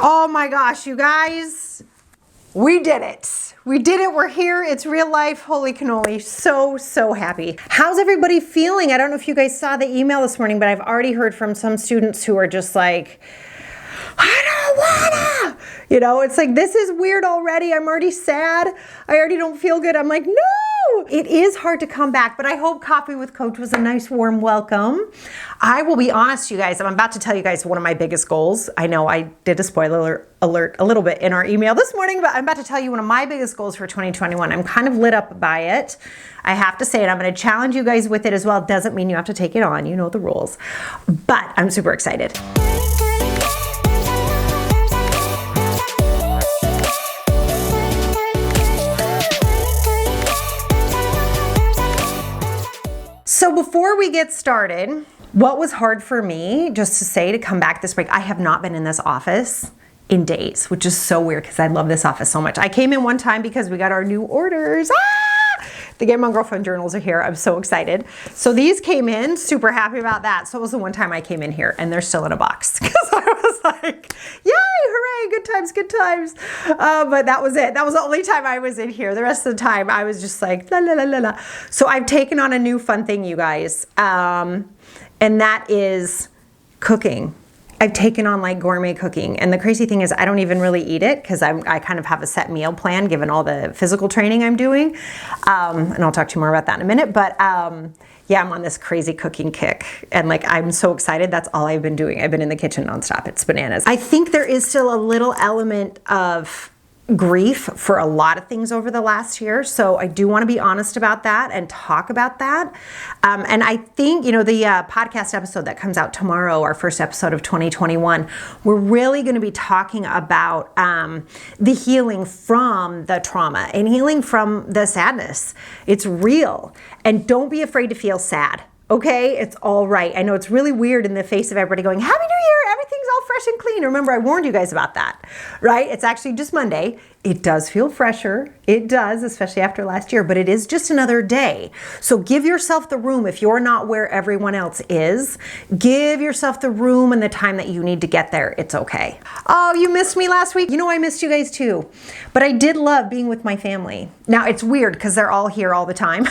Oh my gosh, you guys, we did it. We did it. We're here. It's real life. Holy cannoli. So happy. How's everybody feeling? I don't know if you guys saw the email this morning, but I've already heard from some students who are just like, I don't wanna. You know, it's like, this is weird already. I'm already sad. I already don't feel good. I'm like, no. It is hard to come back, but I hope Coffee with Coach was a nice warm welcome. I will be honest, you guys, I'm about to tell you guys one of my biggest goals. I know I did a spoiler alert a little bit in our email this morning, but I'm about to tell you one of my biggest goals for 2021. I'm kind of lit up by it. I have to say it. I'm going to challenge you guys with it as well. It doesn't mean you have to take it on. You know the rules, but I'm super excited. So before we get started, what was hard for me, just to say, to come back this break, I have not been in this office in days, which is so weird because I love this office so much. I came in one time because we got our new orders. The Game On Girlfriend journals are here. I'm so excited. So these came in, super happy about that. So it was the one time I came in here and they're still in a box because I was like, yay, hooray, good times, good times. But that was it. That was the only time I was in here. The rest of the time I was just like, la, la, la, la, la. So I've taken on a new fun thing, you guys. And that is cooking. I've taken on like gourmet cooking. And the crazy thing is I don't even really eat it because I kind of have a set meal plan given all the physical training I'm doing. And I'll talk to you more about that in a minute. But yeah, I'm on this crazy cooking kick. And like, I'm so excited. That's all I've been doing. I've been in the kitchen nonstop. It's bananas. I think there is still a little element of grief for a lot of things over the last year. So I do want to be honest about that and talk about that. And I think, you know, the podcast episode that comes out tomorrow, our first episode of 2021, we're really going to be talking about the healing from the trauma and healing from the sadness. It's real. And don't be afraid to feel sad. Okay, it's all right. I know it's really weird in the face of everybody going, Happy New Year, everything's all fresh and clean. Remember, I warned you guys about that, right? It's actually just Monday. It does feel fresher. It does, especially after last year, but it is just another day. So give yourself the room. If you're not where everyone else is, give yourself the room and the time that you need to get there. It's okay. Oh, you missed me last week? You know, I missed you guys too, but I did love being with my family. Now it's weird because they're all here all the time,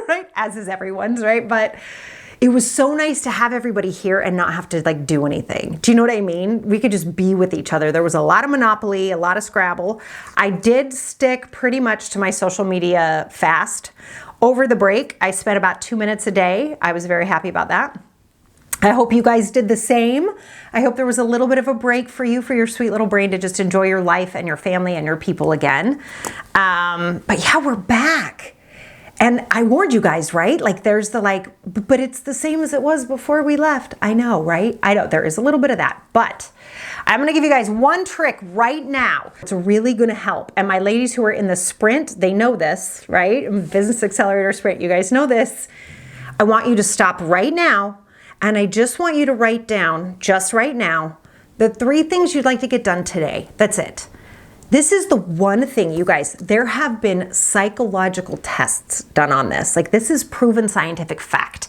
right? As is everyone's, right? But it was so nice to have everybody here and not have to like do anything. Do you know what I mean? We could just be with each other. There was a lot of Monopoly, a lot of Scrabble. I did stick pretty much to my social media fast. Over the break, I spent about 2 minutes a day. I was very happy about that. I hope you guys did the same. I hope there was a little bit of a break for you, for your sweet little brain to just enjoy your life and your family and your people again. But yeah, we're back. And I warned you guys, right? Like there's the like, but it's the same as it was before we left. I know, right? I know there is a little bit of that, but I'm going to give you guys one trick right now. It's really going to help. And my ladies who are in the sprint, they know this, right? Business Accelerator Sprint, you guys know this. I want you to stop right now. And I just want you to write down, just right now, the 3 things you'd like to get done today. That's it. This is the one thing, you guys, there have been psychological tests done on this. Like this is proven scientific fact.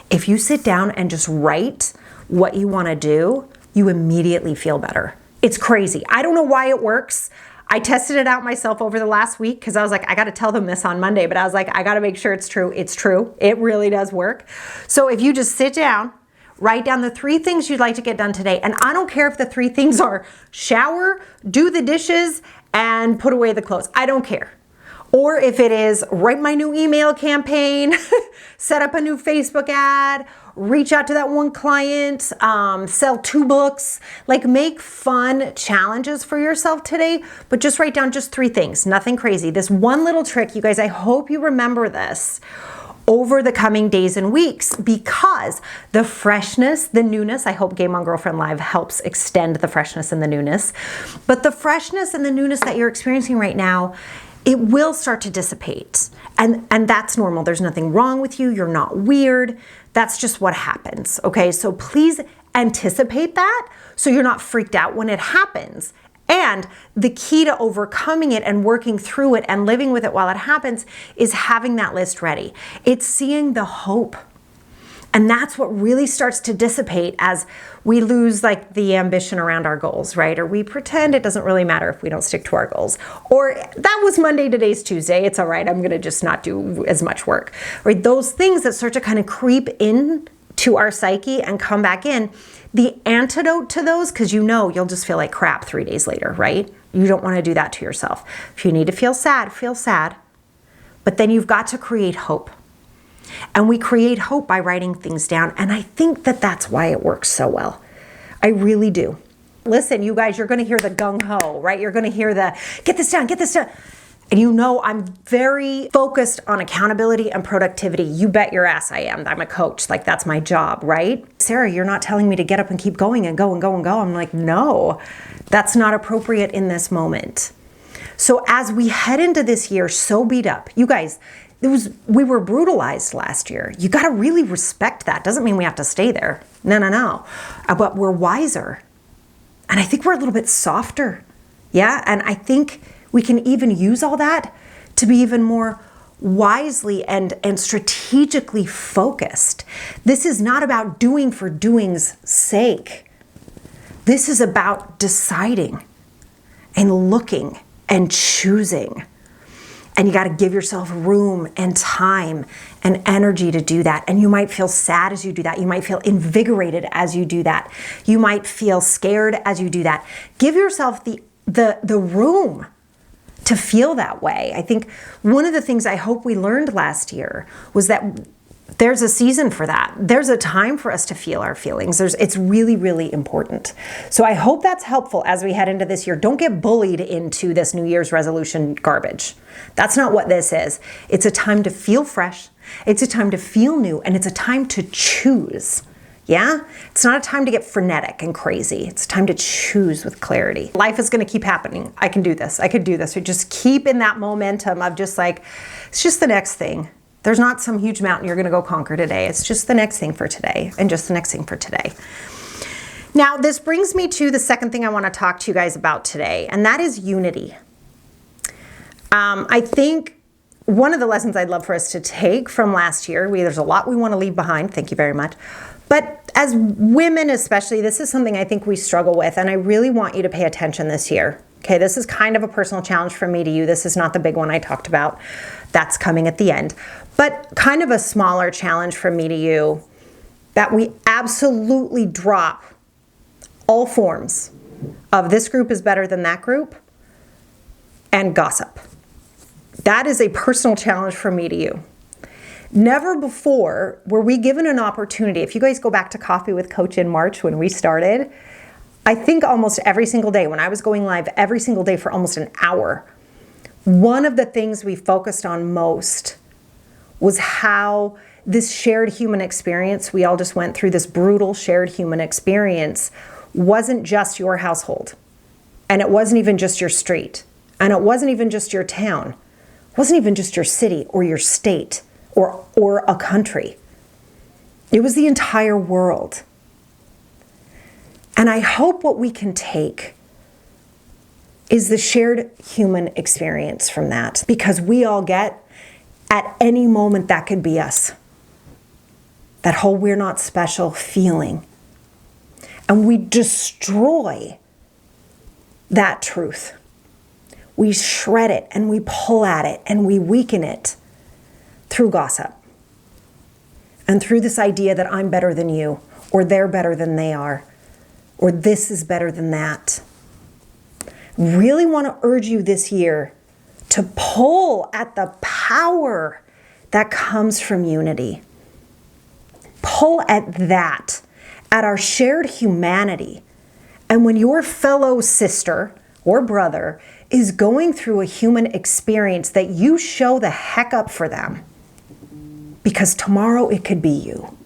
If you sit down and just write what you want to do, you immediately feel better. It's crazy. I don't know why it works. I tested it out myself over the last week because I was like, I got to tell them this on Monday, but I was like, I got to make sure it's true. It's true. It really does work. So if you just sit down, write down the 3 things you'd like to get done today. And I don't care if the 3 things are shower, do the dishes, and put away the clothes. I don't care. Or if it is write my new email campaign, set up a new Facebook ad, reach out to that one client, sell 2 books, like make fun challenges for yourself today, but just write down just 3 things, nothing crazy. This one little trick, you guys, I hope you remember this over the coming days and weeks because the freshness, the newness, I hope Game On Girlfriend Live helps extend the freshness and the newness, but the freshness and the newness that you're experiencing right now, it will start to dissipate. And that's normal. There's nothing wrong with you. You're not weird. That's just what happens. Okay. So please anticipate that so you're not freaked out when it happens. And the key to overcoming it and working through it and living with it while it happens is having that list ready. It's seeing the hope And that's what really starts to dissipate as we lose like the ambition around our goals, right? Or we pretend it doesn't really matter if we don't stick to our goals. Or that was Monday, today's Tuesday. It's all right. I'm going to just not do as much work. Right? Those things that start to kind of creep in to our psyche and come back in. The antidote to those, because you'll just feel like crap 3 days later, right? You don't want to do that to yourself. If you need to feel sad, feel sad. But then you've got to create hope. And we create hope by writing things down. And I think that that's why it works so well. I really do. Listen, you guys, you're going to hear the gung-ho, right? You're going to hear the, get this done, get this done. And I'm very focused on accountability and productivity. You bet your ass I am. I'm a coach. Like, that's my job, right? Sarah, you're not telling me to get up and keep going and go and go and go. I'm like, no, that's not appropriate in this moment. So as we head into this year so beat up, you guys, we were brutalized last year. You got to really respect that. Doesn't mean we have to stay there. No. But we're wiser. And I think we're a little bit softer. Yeah. And I think we can even use all that to be even more wisely and strategically focused. This is not about doing for doing's sake. This is about deciding and looking and choosing. And you got to give yourself room and time and energy to do that. And you might feel sad as you do that. You might feel invigorated as you do that. You might feel scared as you do that. Give yourself the room to feel that way. I think one of the things I hope we learned last year was that there's a season for that. There's a time for us to feel our feelings. It's really, really important. So I hope that's helpful as we head into this year. Don't get bullied into this New Year's resolution garbage. That's not what this is. It's a time to feel fresh. It's a time to feel new. And it's a time to choose. Yeah? It's not a time to get frenetic and crazy. It's time to choose with clarity. Life is going to keep happening. I can do this. I could do this. So just keep in that momentum of just like, it's just the next thing. There's not some huge mountain you're going to go conquer today. It's just the next thing for today and just the next thing for today. Now, this brings me to the second thing I want to talk to you guys about today, and that is unity. I think one of the lessons I'd love for us to take from last year, there's a lot we want to leave behind. Thank you very much. But as women especially, this is something I think we struggle with, and I really want you to pay attention this year. Okay, this is kind of a personal challenge from me to you. This is not the big one I talked about. That's coming at the end. But kind of a smaller challenge from me to you, that we absolutely drop all forms of this group is better than that group and gossip. That is a personal challenge from me to you. Never before were we given an opportunity. If you guys go back to Coffee with Coach in March when we started, I think almost every single day, when I was going live every single day for almost an hour, one of the things we focused on most was how this shared human experience, we all just went through this brutal shared human experience, wasn't just your household. And it wasn't even just your street. And it wasn't even just your town. It wasn't even just your city or your state or a country. It was the entire world. And I hope what we can take is the shared human experience from that, because we all get, at any moment, that could be us. That whole we're not special feeling. And we destroy that truth. We shred it and we pull at it and we weaken it through gossip. And through this idea that I'm better than you, or they're better than they are, or this is better than that. Really want to urge you this year to pull at the power that comes from unity. Pull at that, at our shared humanity. And when your fellow sister or brother is going through a human experience, that you show the heck up for them, because tomorrow it could be you.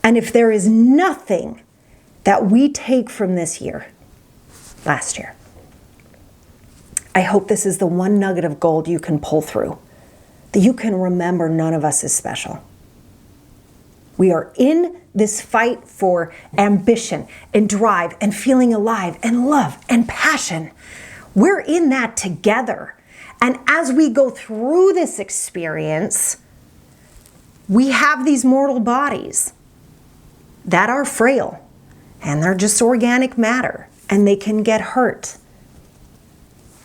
And if there is nothing that we take from this year, last year, I hope this is the one nugget of gold you can pull through, that you can remember none of us is special. We are in this fight for ambition and drive and feeling alive and love and passion. We're in that together. And as we go through this experience, We have these mortal bodies that are frail, and they're just organic matter, and they can get hurt.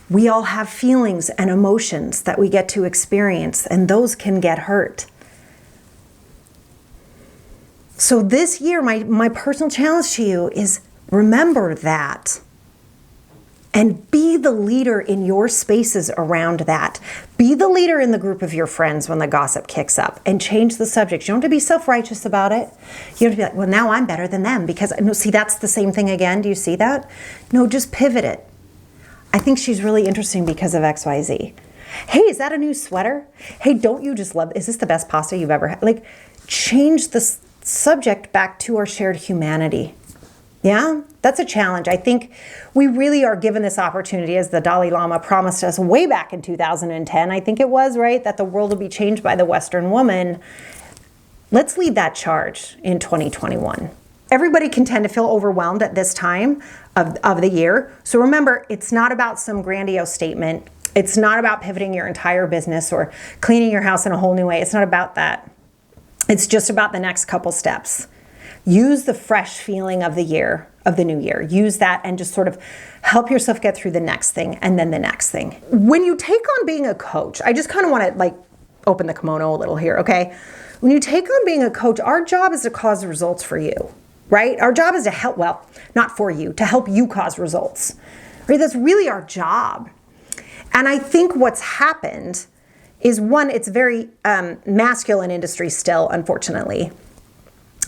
We all have feelings and emotions that we get to experience, and those can get hurt. So this year, my personal challenge to you is remember that. And be the leader in your spaces around that. Be the leader in the group of your friends when the gossip kicks up, and change the subject. You don't have to be self-righteous about it. You have to be like, well, now I'm better than them because, no, see, that's the same thing again. Do you see that? No, just pivot it. I think she's really interesting because of XYZ. Hey, is that a new sweater? Hey, don't you just love, is this the best pasta you've ever had? Like, change the subject back to our shared humanity. Yeah, that's a challenge. I think we really are given this opportunity, as the Dalai Lama promised us way back in 2010, I think it was, right? That the world will be changed by the Western woman. Let's lead that charge in 2021. Everybody can tend to feel overwhelmed at this time of the year. So remember, it's not about some grandiose statement. It's not about pivoting your entire business or cleaning your house in a whole new way. It's not about that. It's just about the next couple steps. Use the fresh feeling of the year, of the new year. Use that and just sort of help yourself get through the next thing and then the next thing. When you take on being a coach, I just kind of want to like open the kimono a little here, okay? When you take on being a coach, our job is to cause results for you, right? Our job is to help, well, not for you, to help you cause results, right? That's really our job. And I think what's happened is, one, it's very masculine industry still, unfortunately,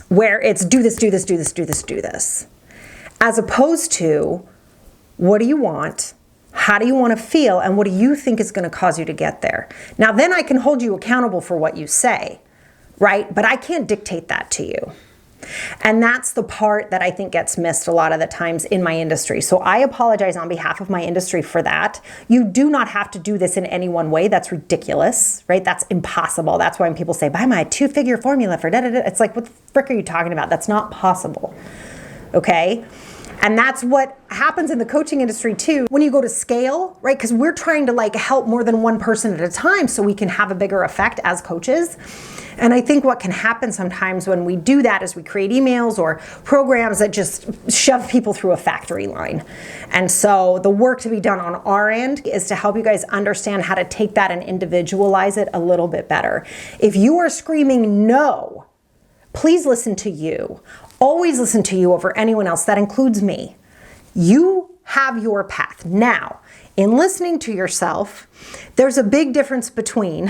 where it's do this, do this, do this, do this, do this. As opposed to, what do you want? How do you want to feel? And what do you think is going to cause you to get there? Now, then I can hold you accountable for what you say, right? But I can't dictate that to you. And that's the part that I think gets missed a lot of the times in my industry. So I apologize on behalf of my industry for that. You do not have to do this in any one way. That's ridiculous, right? That's impossible. That's why when people say, buy my 2-figure formula for da-da-da, it's like, what the frick are you talking about? That's not possible, okay? And that's what happens in the coaching industry too. When you go to scale, right? Because we're trying to like help more than one person at a time so we can have a bigger effect as coaches. And I think what can happen sometimes when we do that is we create emails or programs that just shove people through a factory line. And so the work to be done on our end is to help you guys understand how to take that and individualize it a little bit better. If you are screaming no, please listen to you. Always listen to you over anyone else. That includes me. You have your path. Now, in listening to yourself, there's a big difference between,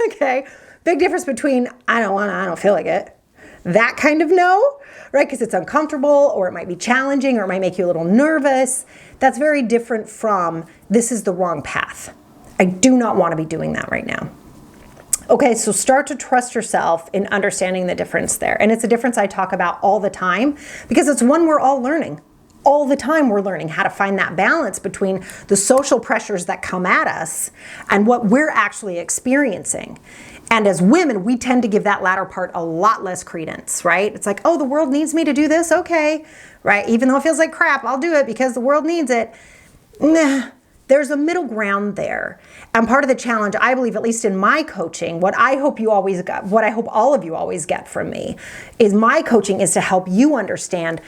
okay? Big difference between, I don't feel like it. That kind of no, right? Because it's uncomfortable, or it might be challenging, or it might make you a little nervous. That's very different from, this is the wrong path. I do not want to be doing that right now. Okay, so start to trust yourself in understanding the difference there. And it's a difference I talk about all the time because it's one we're all learning. All the time we're learning how to find that balance between the social pressures that come at us and what we're actually experiencing. And as women, we tend to give that latter part a lot less credence, right? It's like, oh, the world needs me to do this, okay, right? Even though it feels like crap, I'll do it because the world needs it. Nah. There's a middle ground there. And part of the challenge, I believe, at least in my coaching, what I hope all of you always get from me is my coaching is to help you understand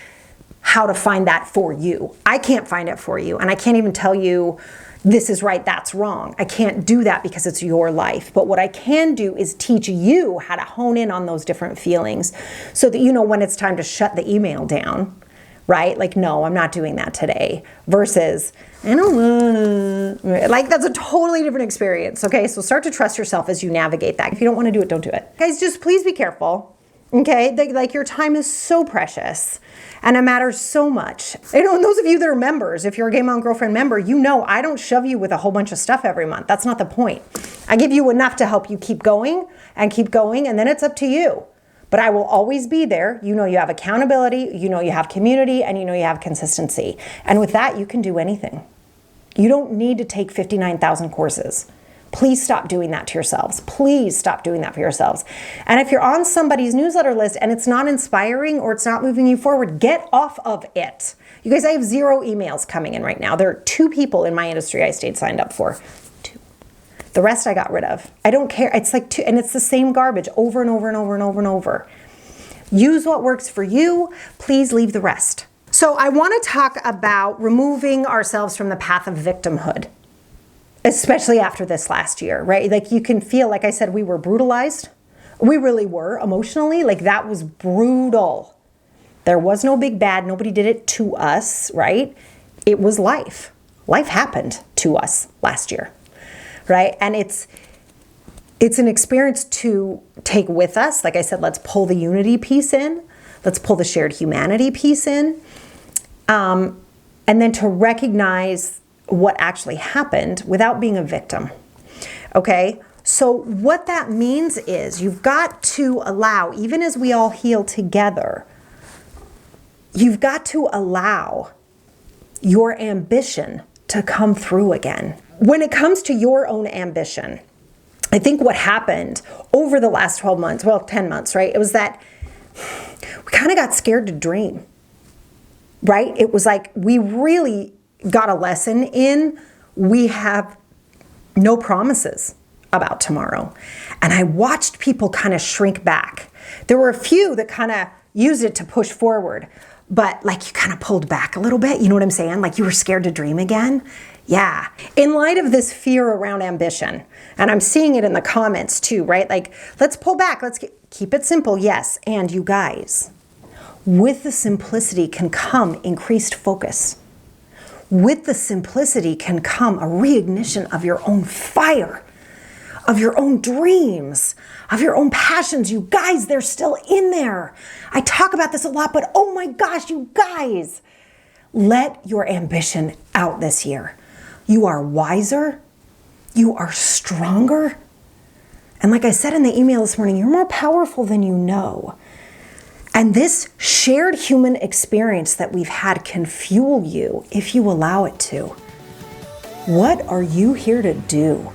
how to find that for you. I can't find it for you. And I can't even tell you this is right, that's wrong. I can't do that because it's your life. But what I can do is teach you how to hone in on those different feelings so that you know when it's time to shut the email down, right? Like, no, I'm not doing that today. Versus, I don't wanna. Like, that's a totally different experience, okay? So start to trust yourself as you navigate that. If you don't want to do it, don't do it. Guys, just please be careful, okay? Like, your time is so precious and it matters so much. And those of you that are members, if you're a Gay Mom Girlfriend member, you know I don't shove you with a whole bunch of stuff every month. That's not the point. I give you enough to help you keep going, and then it's up to you. But I will always be there. You know you have accountability, you know you have community, and you know you have consistency. And with that, you can do anything. You don't need to take 59,000 courses. Please stop doing that to yourselves. Please stop doing that for yourselves. And if you're on somebody's newsletter list and it's not inspiring or it's not moving you forward, get off of it. You guys, I have 0 emails coming in right now. There are 2 people in my industry I stayed signed up for. The rest I got rid of. I don't care. It's like and it's the same garbage over and over and over and over and over. Use what works for you. Please leave the rest. So I want to talk about removing ourselves from the path of victimhood, especially after this last year, right? Like you can feel, like I said, we were brutalized. We really were emotionally. Like that was brutal. There was no big bad. Nobody did it to us, right? It was life. Life happened to us last year, right? And it's an experience to take with us. Like I said, let's pull the unity piece in. Let's pull the shared humanity piece in. And then to recognize what actually happened without being a victim. Okay? So what that means is you've got to allow, even as we all heal together, you've got to allow your ambition to come through again. When it comes to your own ambition, I think what happened over the last 12 months, well, 10 months, right? It was that we kind of got scared to dream, right? It was like we really got a lesson in we have no promises about tomorrow. And I watched people kind of shrink back. There were a few that kind of used it to push forward, but like you kind of pulled back a little bit. You know what I'm saying? Like you were scared to dream again. Yeah. In light of this fear around ambition, and I'm seeing it in the comments too, right? Like, let's pull back. Let's keep it simple. Yes. And you guys, with the simplicity can come increased focus. With the simplicity can come a reignition of your own fire, of your own dreams, of your own passions. You guys, they're still in there. I talk about this a lot, but oh my gosh, you guys, let your ambition out this year. You are wiser. You are stronger. And like I said in the email this morning, you're more powerful than you know. And this shared human experience that we've had can fuel you if you allow it to. What are you here to do?